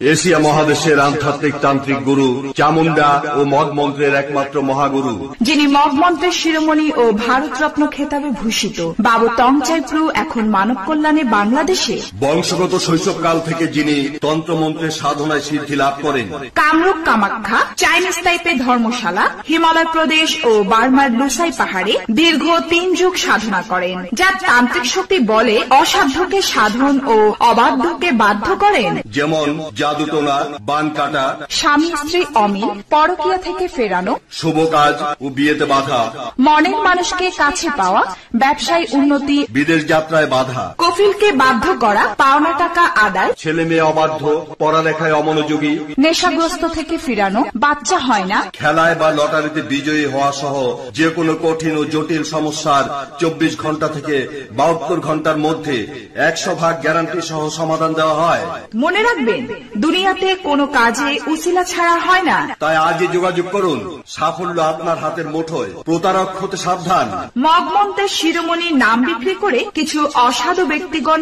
Asia মহাদেশের আধ্যাত্মিক তান্ত্রিক গুরু চামুন্ডা ও মগ মন্ত্রের একমাত্র মহাগুরু, যিনি মগ মন্ত্রের শিরোমণি ও ভারতরত্ন খেতাবে ভূষিত বাবু তংচাই প্রু এখন মানব কল্যাণে বাংলাদেশে। বংশগত শৈশবকাল থেকে যিনি তন্ত্রমন্ত্রের সাধনায় সিদ্ধি লাভ করেন। কামরূপ কামাখ্যা চাইনিজ টাইপের ধর্মশালা, হিমালয় প্রদেশ ও বার্মার লুসাই পাহাড়ে দীর্ঘ 3 যুগ সাধনা করেন, যা তান্ত্রিক শক্তি বলে অসাধ্যকে সাধন ও অবাধ্যকে বাধ্য করেন। যেমন জাদুটোনা, বান কাটা, স্বামী স্ত্রী অমিল, পরকীয়া থেকে ফেরানো, শুভ কাজ ও বিয়েতে বাধা, মনের মানুষকে কাছে পাওয়া, ব্যবসায় উন্নতি, বিদেশ যাত্রায় বাধা, কফিলকে বাধ্য করা, পাওনা টাকা আদায়, ছেলে মেয়ে অবাধ্য, পড়ালেখায় অমনোযোগী, নেশাগ্রস্ত থেকে ফিরানো, বাচ্চা হয় না, খেলায় বা লটারিতে বিজয়ী হওয়া সহ যে কোনো কঠিন ও জটিল সমস্যার 24 ঘন্টা থেকে 72 ঘন্টার মধ্যে 100% গ্যারান্টি সহ সমাধান দেওয়া হয়। মনে রাখবেন, দুনিয়াতে কোনো কাজে উসিলা ছাড়া হয় না। তাই আজই যোগাযোগ করুন, সাফল্য আপনার হাতের মুঠোয়, প্রতারক হতে সাবধান। মগ মন্ত্রের শিরোমণির নাম বিক্রি করে কিছু অসাধু ব্যক্তিগণ